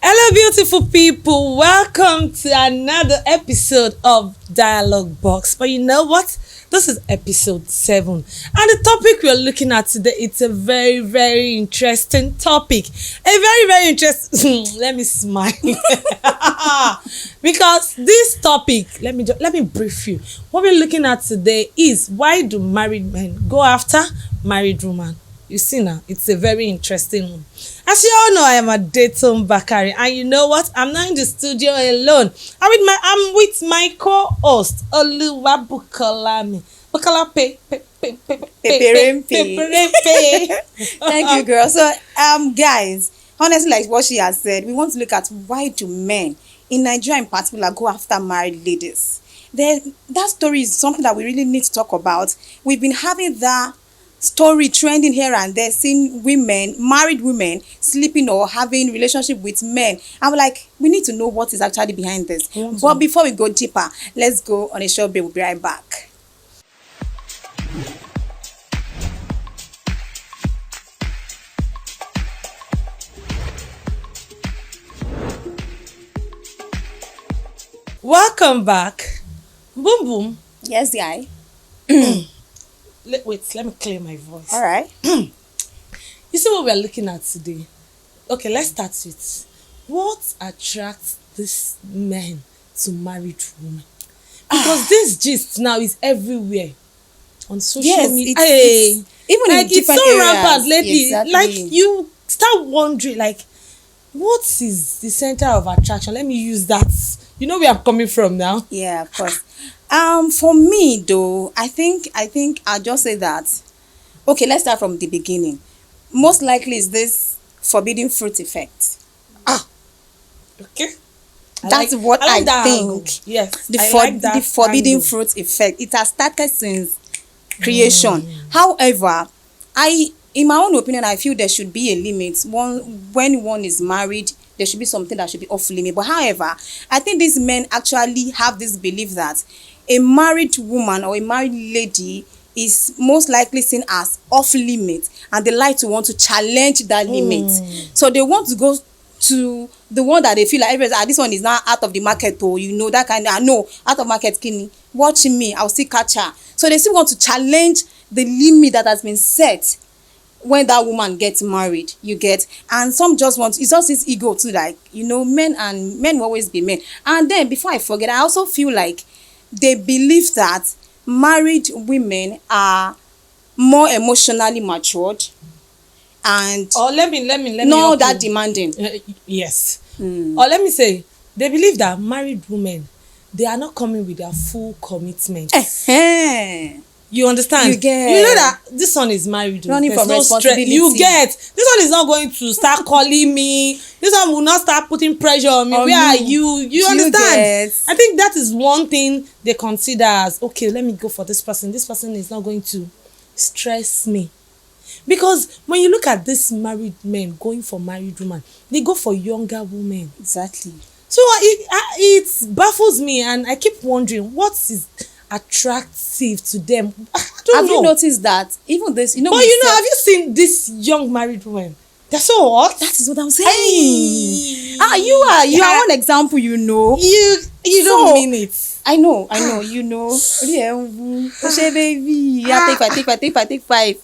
Hello, beautiful people. Welcome to another episode of Dialogue Box. But you know what? This is episode 7. And the topic we're looking at today, it's a very, very interesting topic. A very, very interesting... let me smile. Because this topic, let me brief you. What we're looking at today is why do married men go after married women? You see now, it's a very interesting one. As you all know, I am a Dayton Bakari, and you know what? I'm not in the studio alone. I'm with my co-host Oluwabukolami. Bukola Pe. Thank you, girl. So, guys, honestly, like what she has said, we want to look at why do men in Nigeria in particular go after married ladies. That story is something that we really need to talk about. We've been having that story trending here and there, seeing married women sleeping or having relationship with men. I'm like, we need to know what is actually behind this. But before we go deeper, let's go on a short break. We'll be right back. Welcome back. Boom boom. Yes, guy. Wait, let me clear my voice. All right. You see what we're looking at today? Okay, let's start with what attracts these men to married women? Because this gist now is everywhere on social media. It's even like in different it's so areas. rampant lately. Exactly. Like you start wondering, like, what is the center of attraction? Let me use that. You know where I'm coming from now. Yeah, of course. For me though, I think I'll just say that. Okay, let's start from the beginning. Most likely is this forbidden fruit effect. Okay. That's what I that think. angle. Yes. The forbidden fruit effect. It has started since creation. However, in my own opinion, I feel there should be a limit. When one is married, there should be something that should be off limit. But however, I think these men actually have this belief that a married woman or a married lady is most likely seen as off limit, and they like to want to challenge that limit. So they want to go to the one that they feel like this one is now out of the market, or that kind of no out of market, kidney watching me, I'll still catch her. So they still want to challenge the limit that has been set when that woman gets married, you get. And some just want, it's just this ego too, like, men will always be men. And then before I forget, I also feel like they believe that married women are more emotionally matured and let me not that demanding. Yes. Or let me say, they believe that married women, they are not coming with their full commitment. You understand? You get. You know that this one is married. Running from responsibility. You get. This one is not going to start calling me. This one will not start putting pressure on me. Where are you? You understand? Get. I think that is one thing they consider as, okay, let me go for this person. This person is not going to stress me. Because when you look at these married men going for married women, they go for younger women. Exactly. So it baffles me, and I keep wondering what is attractive to them. I don't know. Have you noticed that even this, But have you seen this young married women? They're so hot. That is what I'm saying. You are one example. You don't mean it. I know. Yeah, baby. Yeah, take five.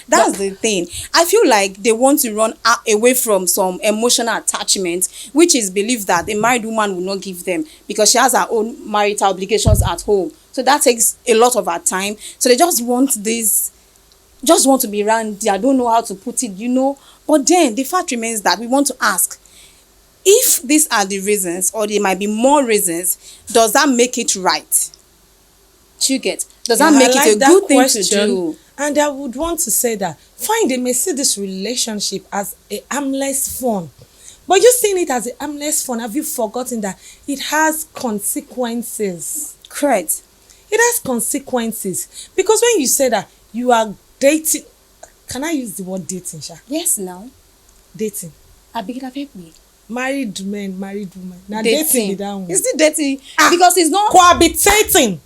That's the thing. I feel like they want to run away from some emotional attachment, which is believed that a married woman will not give them because she has her own marital obligations at home. So that takes a lot of her time. So they just want to be around. I don't know how to put it, But then the fact remains that we want to ask, if these are the reasons, or there might be more reasons, does that make it right? Do you get? Does that make it a good thing to do? And I would want to say that, fine, they may see this relationship as a harmless fun. But you seeing it as a harmless fun, have you forgotten that it has consequences? Correct. It has consequences. Because when you say that you are dating, can I use the word dating, Sha? Yes, now. Dating. Married men, married women. Now dating is that one. Is it dating? Because it's not cohabitating.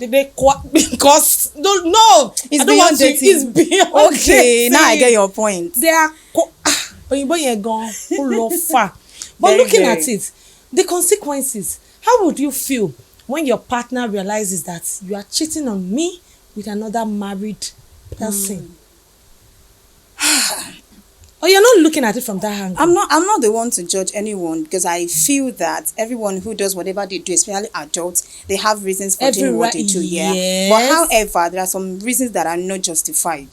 Because no, it's beyond dating. It's beyond okay, dating. Now I get your point. They are òyìnbó yẹn gan ó lọ far. But Very, looking very. at it, the consequences, how would you feel when your partner realizes that you are cheating on me with another married person? Or you're not looking at it from that angle? I'm not the one to judge anyone, because I feel that everyone who does whatever they do, especially adults, they have reasons for doing what they do. Yeah. Yes. But however, there are some reasons that are not justified.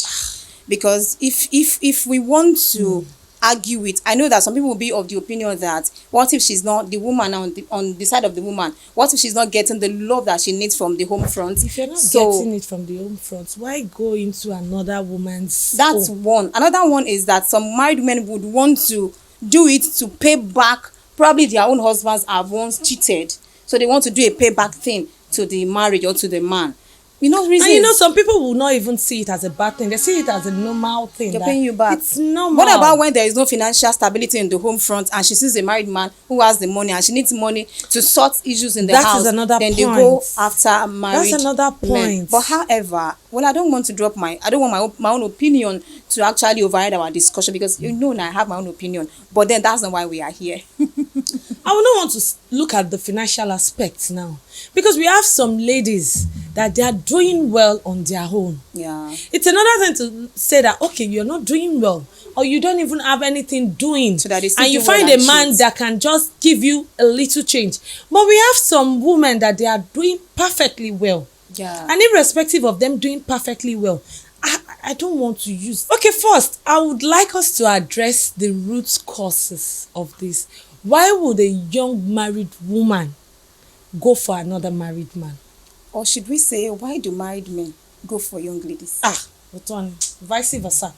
Because if we want to argue it, I know that some people will be of the opinion that what if she's not the woman on the side of the woman? What if she's not getting the love that she needs from the home front? If you're not getting it from the home front, why go into another woman's That's home? one. Another one is that some married men would want to do it to pay back. Probably their own husbands have once cheated, so they want to do a payback thing to the marriage or to the man. Reasons. And some people will not even see it as a bad thing. They see it as a normal thing. They're paying you back. It's normal. What about when there is no financial stability in the home front and she sees a married man who has the money and she needs money to sort issues in the That house? is another then point. they go after married That's another men. point. But however, I don't want to I don't want my own opinion to actually override our discussion, because I have my own opinion. But then that's not why we are here. I would not want to look at the financial aspects now, because we have some ladies that they are doing well on their own. Yeah. It's another thing to say that, okay, you're not doing well, or you don't even have anything doing, So that they still and you do well find and a man cheat. that can just give you a little change. But we have some women that they are doing perfectly well. Yeah. And irrespective of them doing perfectly well, I don't want to use. Okay, first, I would like us to address the root causes of this. Why would a young married woman go for another married man? Or should we say, why do married men go for young ladies? But on vice versa.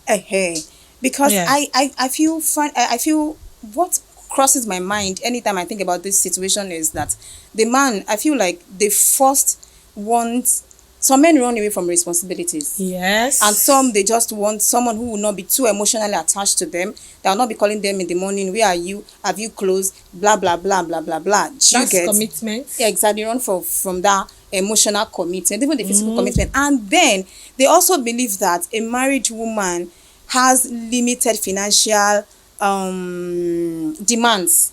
Because Yeah. I feel what crosses my mind anytime I think about this situation is that the man, I feel like they first want. Some men run away from responsibilities. Yes. And some, they just want someone who will not be too emotionally attached to them. That will not be calling them in the morning, where are you? Have you closed? Blah, blah, blah, blah, blah, blah. That's commitment. Yeah, exactly. Run from that emotional commitment, even the physical commitment. And then they also believe that a married woman has limited financial demands.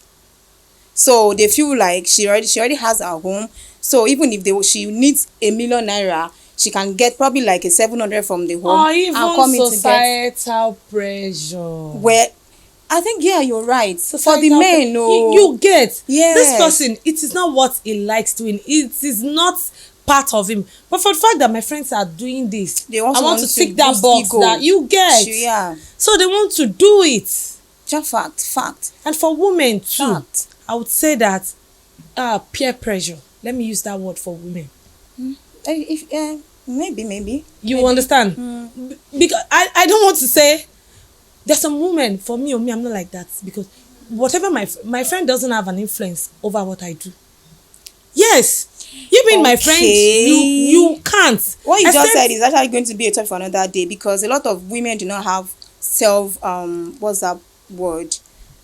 So they feel like she already has her home. So even if she needs ₦1 million, she can get probably like a 700 from the home. Or and even come in to get, societal pressure. where I think, yeah, you're right. For the Societal men, no. You get. Yes. This person, it is not what he likes doing. It is not part of him. But for the fact that my friends are doing this, They also I want want to to tick that boost box ego. that you get. Yeah. So they want to do it. Just fact. And for women too, Fact. I would say that peer pressure. Let me use that word for women. Maybe. You understand? Because I don't want to say there's some women, for me, I'm not like that, because whatever my friend doesn't have an influence over what I do. Yes. You being my friend, you can't. What you just Except- said is actually going to be a topic for another day, because a lot of women do not have what's that word?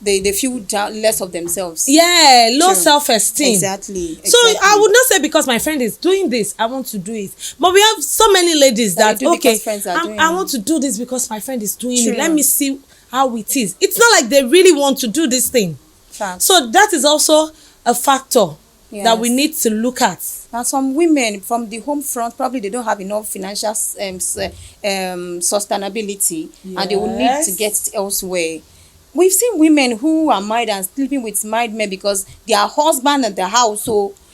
They feel less of themselves. Yeah, low True. Self-esteem. Exactly. So I would not say because my friend is doing this, I want to do it. But we have so many ladies That that, you do okay, because friends are doing I it. want to do this because my friend is doing True. it. Let me see how it is. It's not like they really want to do this thing. Fact. So that is also a factor that we Yes. need to look at. And some women from the home front, probably they don't have enough financial sustainability, and they will need Yes. to get it elsewhere. We've seen women who are married and sleeping with married men because their husband at the house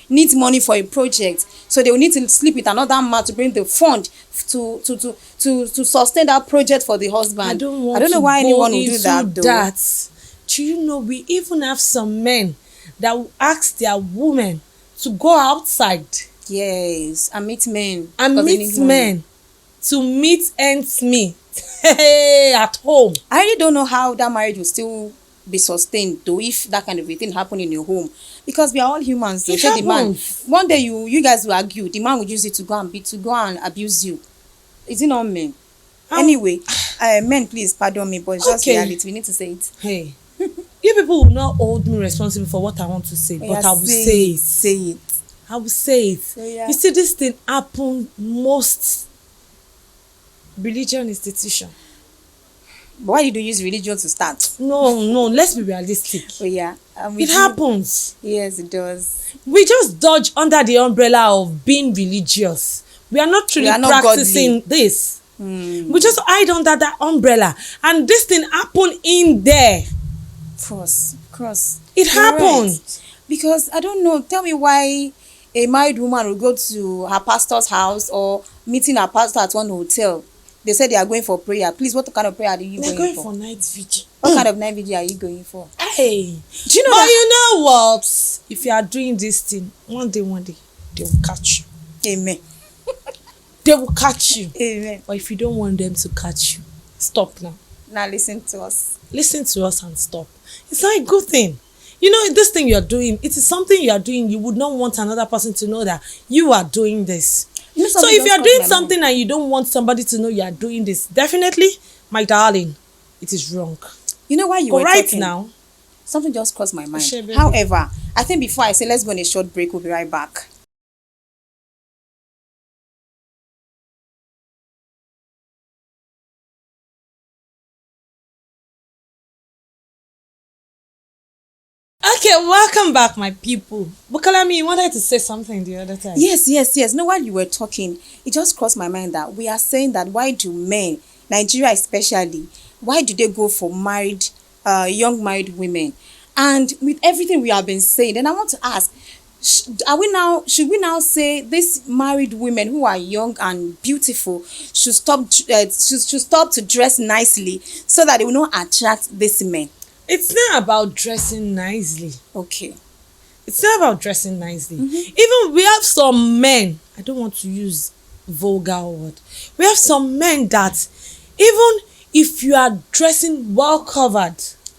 needs money for a project, so they will need to sleep with another man to bring the fund to sustain that project for the husband. I don't want I don't know to why go anyone will do into that though. that. Do you know we even have some men that will ask their women to go outside Yes, and meet men. and because they meet need money. men to meet ends meet at home. I really don't know how that marriage will still be sustained though, if that kind of a thing happen in your home, because we are all humans though. It Shey the man, happens. one day you guys will argue, the man will use it to go and abuse you. Is it not men? Anyway, men, please pardon me, but it's just Okay. reality. We need to say it. Hey, you people will not hold me responsible for what I want to say, but Yeah, I will say it. Say it. I will say it. Yeah. You see, this thing happen most religion institution. But why did you use religion to start? No, let's be realistic. Oh yeah. It happens. Yes, it does. We just dodge under the umbrella of being religious. We are not truly We are not practicing this. We just hide under that umbrella, and this thing happen in there. Of course. It You're happened. right. Because I don't know, tell me why a married woman will go to her pastor's house or meeting her pastor at one hotel. They said they are going for prayer. Please, what kind of prayer are you They're going going for? for night vigil. What kind of night vigil are you going for? Hey, Do you know but that? you know what? If you are doing this thing, one day, they will catch you. Amen. They will catch you. Amen. But if you don't want them to catch you, stop now. Now listen to us. Listen to us and stop. It's not a good thing. You know, this thing you're doing, it is something you are doing. You would not want another person to know that you are doing this. You know, So something if you just are doing crossed my something and you don't want somebody to know you are doing this, definitely, my darling, it is wrong. mind. You know why you But were right talking? now, Something just crossed my mind. Share, baby. However, I think before I say let's go on a short break, we'll be right back. okay, welcome back, my people. Bukalami, you wanted to say something the other time. Yes. No, while you were talking, it just crossed my mind that we are saying that why do men, Nigeria especially, why do they go for young married women? And with everything we have been saying, then I want to ask, should we now say these married women who are young and beautiful should stop to dress nicely so that they will not attract these men? It's not about dressing nicely. Okay. It's not about dressing nicely. Even we have some men, I don't want to use vulgar word. We have some men that even if you are dressing well covered,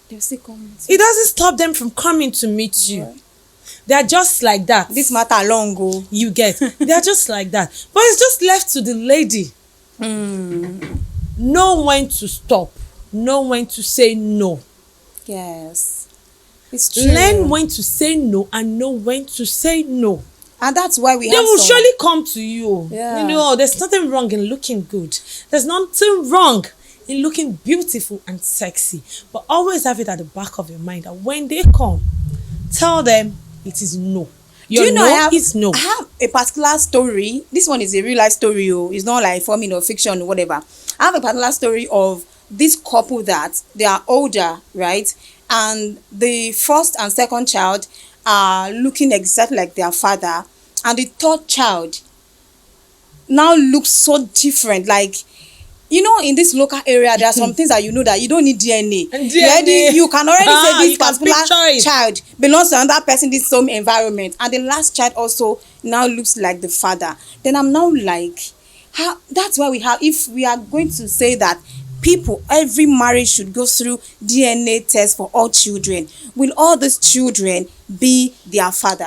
They'll still come. it doesn't stop them from coming to meet you. Right. They are just like that. This matter long go. You get. They are just like that. But it's just left to the lady. Know when to stop. Know when to say no. Yes. It's true. Learn when to say no and know when to say no. And that's why we They have will some. surely come to you. Yeah. You know, there's nothing wrong in looking good. There's nothing wrong in looking beautiful and sexy. But always have it at the back of your mind that when they come, tell them it is no. Your Do you know no is no. I have a particular story. This one is a real life story. It's not like forming or fiction or whatever. I have a particular story of this couple that they are older, right? And the first and second child are looking exactly like their father. And the third child now looks so different. Like, you know, in this local area, there are some things that you know that you don't need DNA. And You can already say this you can particular picture it. child belongs to another person in this same environment. And the last child also now looks like the father. Then I'm now like, how? That's why if we are going to say that every marriage should go through DNA test for all children, will all these children be their father?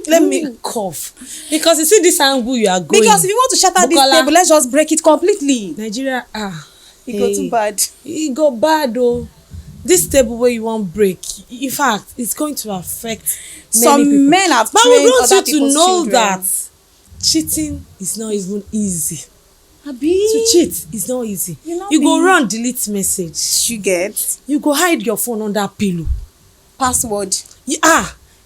Let me cough. Because you see this angle you are going. Because if you want to shatter this Bukola, table, let's just break it completely. Nigeria, It go too bad. It go bad though. This table where you want break, in fact, it's going to affect Some many people. men have But we trained want other you to people's know children. that cheating is not even easy. Abi, To cheat is not easy. You go run delete message. you get You go hide your phone under pillow. password.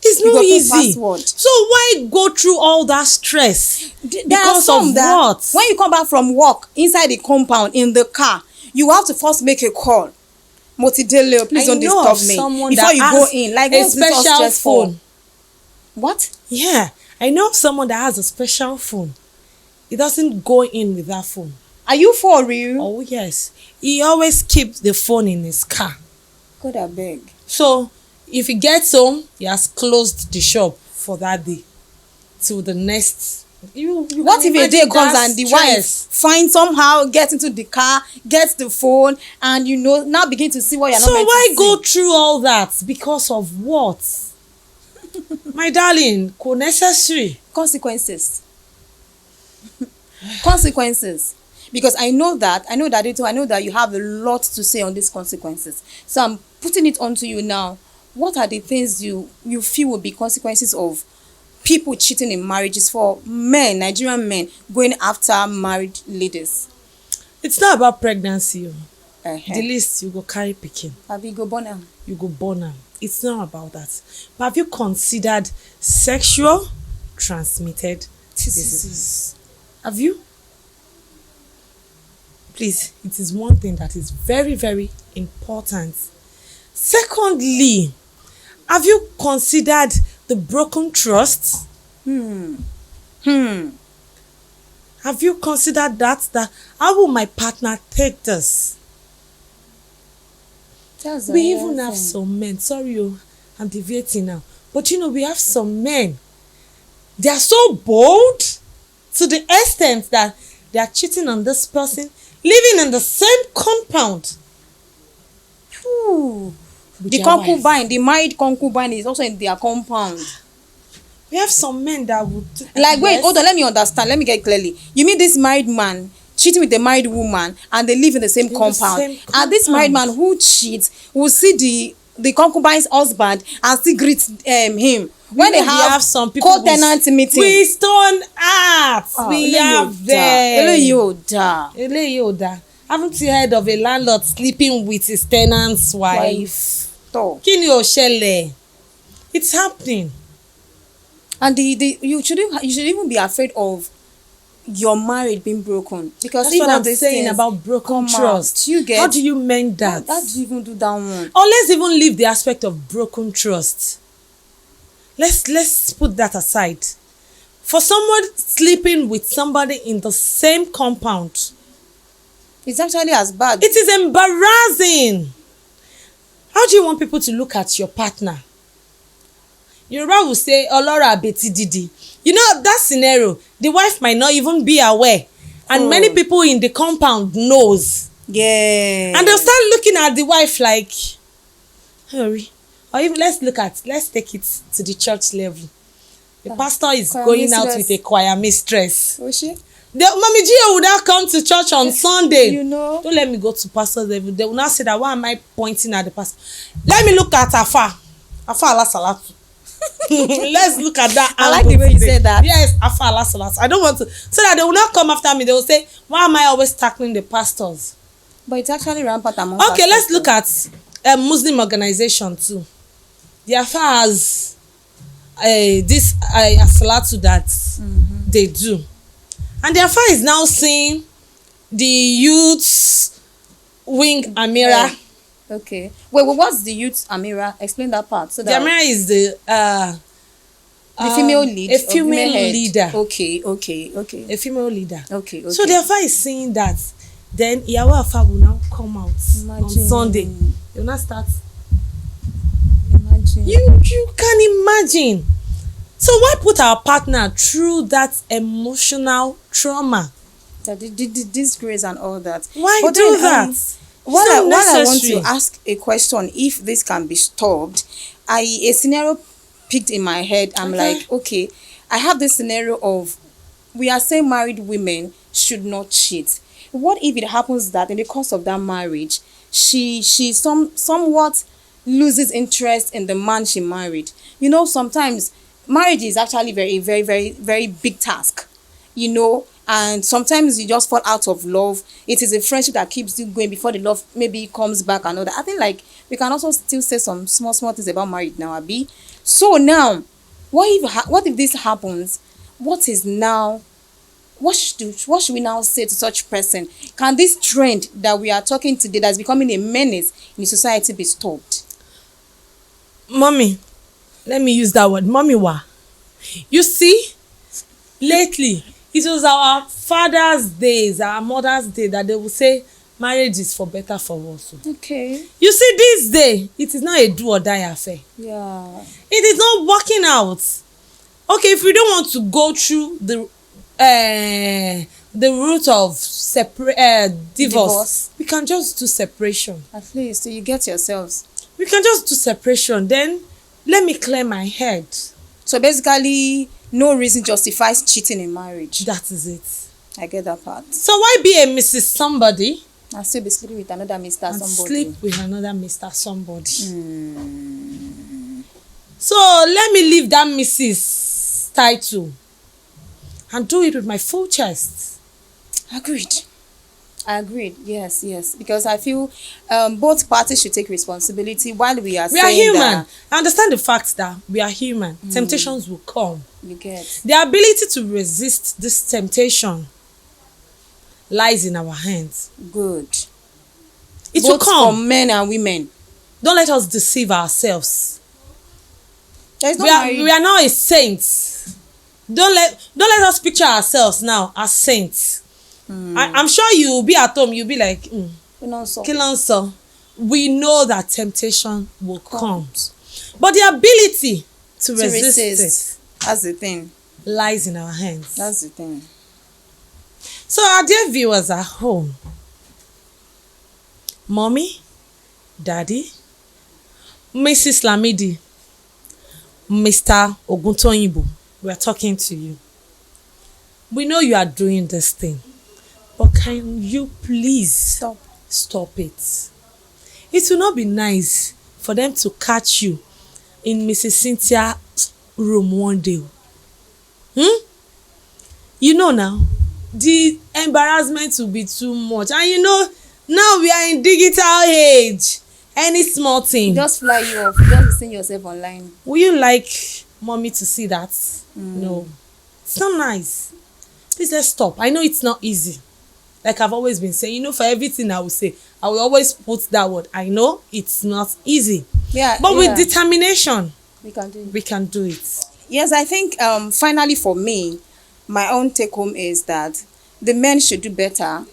It's You not go put easy. password. So why go through all that stress? There are Because some of that what? when you come back from work inside the compound in the car, you have to first make a call. Motidele, please don't know of disturb me someone before that you go has in. Like, a what's this all special stressful? phone. What? Yeah, I know of someone that has a special phone. He doesn't go in with that phone. Are you for real? Oh yes, he always keeps the phone in his car. God, I beg. So if he gets home, he has closed the shop for that day till the next. What if a day comes and the wife finds somehow gets into the car, gets the phone, and now begin to see what you're So not meant why to go see? through all that? Because of what? My darling, necessary. Consequences. Consequences. Because I know that you have a lot to say on these consequences. So I'm putting it onto you now. What are the things you feel will be consequences of people cheating in marriages for men, Nigerian men, going after married ladies? It's not about pregnancy. Uh-huh. The least you go carry pikin. Abi go born am. You go born am. It's not about that. But have you considered sexual transmitted diseases? Have you? Please, it is one thing that is very, very important. Secondly, have you considered the broken trust? Have you considered that how will my partner take this? That's We even have some men, sorry, I'm deviating now, but we have some men, they are so bold to the extent that they are cheating on this person, living in the same compound. The their concubine, the married concubine is also in their compound. We have some men that would Like, wait, yes, hold on, let me understand. Let me get clearly. You mean this married man cheating with a married woman and they live in the same compound? same And this married compound. man who cheats will see the concubine's husband and still greet him. When they we have some people co-tenant meeting. we stone hearts. We have them. Eléyìí ò dáa. Haven't you heard of a landlord sleeping with his tenant's wife? Kí ni ó ṣẹlẹ̀? It's happening. And you should even be afraid of your marriage being broken, because That's even what I'm these saying things about broken come out. trust. You get How do you mend that? How do you even do that one? Or let's even leave the aspect of broken trust. Let's put that aside. For someone sleeping with somebody in the same compound, It's actually as bad. it is embarrassing. How do you want people to look at your partner? Yoruba will say ọlọ́rọ̀ àbètí dídì. That scenario, the wife might not even be aware, and many people in the compound knows, Yeah. and they'll start looking at the wife like, hurry. Or even let's take it to the church level. The pastor is choir going out mistress. with a choir mistress. Oh, she? Mommy Gio would now come to church on Sunday. Don't let me go to pastor's level. They will now say that, why am I pointing at the pastor? Let me look at Afa Allah Salatu. Let's look at that. I like the way you today. said that. Yes, Afa Allah Salatu. I don't want to, so that they will not come after me. They will say, why am I always tackling the pastors? But it's actually rampant among Okay, let's pastors. look at a Muslim organization too. The Afa has this Salatu that they do. And the Afa is now seeing the youth's wing Amira. Yeah. Okay. Wait, what's the youth Amira? Explain that part. So The that Amira is the female lead. a or female head. leader. Okay. A female leader. Okay. So the Afa is seeing that. Then Iyawo Afa will now come out on Imagine. Sunday. They will now start. Imagine. You can imagine. So why put our partner through that emotional trauma? the disgrace and all that. Why But do then, that? While I want necessary. to ask a question, if this can be stopped, a scenario picked in my head. I'm Okay. like, okay, I have this scenario of, we are saying married women should not cheat. What if it happens that in the course of that marriage, she somewhat loses interest in the man she married? Sometimes marriage is actually very, very, very, very big task. And sometimes you just fall out of love. It is a friendship that keeps you going before the love maybe comes back and all that. I think like we can also still say some small things about marriage now, Abi. So now, what if this happens? What should we now say to such person? Can this trend that we are talking today, that's becoming a menace in the society, be stopped? Mommy, let me use that word. Mommy, wa. You see, lately, it was our Father's days, our Mother's day, that they will say marriage is for better, for worse. Okay. You see, this day, it is not a do or die affair. Yeah. It is not working out. Okay, if we don't want to go through the route of divorce, we can just do separation. At least so you get yourselves. We can just do separation. Then let me clear my head. So basically, no reason justifies cheating in marriage. That is it. I get that part. So why be a Mrs. Somebody And still be sleeping with another Mr. and Somebody. sleep with another Mr. Somebody? So let me leave that Mrs. title and do it with my full chest. Agreed. I agreed. Yes. Because I feel both parties should take responsibility while we are We are saying human. that I understand the fact that we are human. Temptations will come. you get. The ability to resist this temptation lies in our hands. Good. It will Both come. for men and women. Don't let us deceive ourselves. There is no We are now a saint. Don't let us picture ourselves now as saints. I'm sure you will be at home, you'll be like, Kilonso. We know that temptation will come. But the ability to resist it That's the thing. lies in our hands. That's the thing. So our dear viewers at home, mommy, daddy, Mrs. Lamidi, Mr. Oguntoyinbo, we are talking to you. We know you are doing this thing, but can you please stop it? It will not be nice for them to catch you in Mrs. Cynthia's room one day. You know now, the embarrassment will be too much. And you know, now we are in digital age. Any small thing. Just fly you off. Just see yourself online. Will you like mommy to see that? No. It's not nice. Please, let's stop. I know it's not easy. Like I've always been saying, you know, for everything I will say, I will always put that word. I know it's not easy. Yeah. But with determination, we can do it. we can do it. Yes, I think finally for me, my own take home is that the men should do better.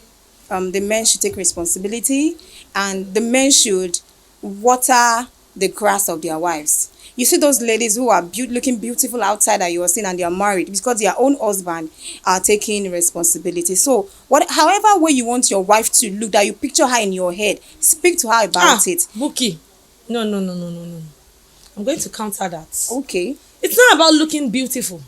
The men should take responsibility, and the men should water the grass of their wives. You see those ladies who are looking beautiful outside that you are seeing, and they are married because their own husband are taking responsibility. So however way you want your wife to look, that you picture her in your head, speak to her about it. Buki. No. I'm going to counter that. Okay. It's not about looking beautiful.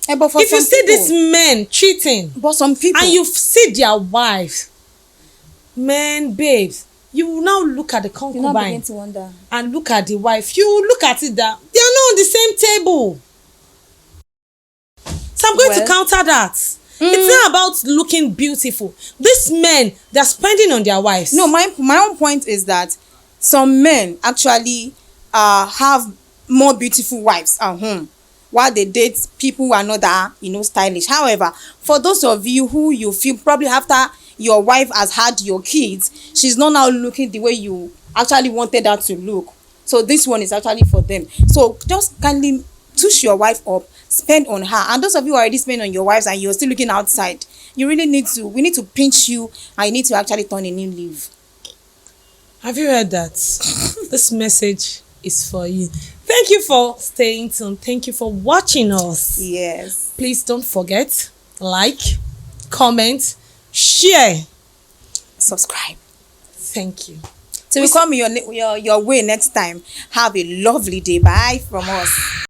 But for If you some see people, these men cheating, but some people, and you see their wives, men, babes, you will now look at the you now concubine begin to wonder. and look at the wife. You will look at it that they are not on the same table. So I'm going to counter that. It's not about looking beautiful. These men, they're spending on their wives. No, my own point is that some men actually have more beautiful wives at home while they date people who are not that, stylish. However, for those of you who you feel probably after your wife has had your kids, she's not now looking the way you actually wanted her to look. So this one is actually for them. So just kindly touch your wife up, spend on her. And those of you who already spend on your wives and you're still looking outside, we need to pinch you, and you need to actually turn a new leaf. Have you heard that? This message is for you. Thank you for staying tuned. Thank you for watching us. Yes. Please don't forget, like, comment, share, Subscribe. Thank you. Till we come your way next time. Have a lovely day. Bye from us.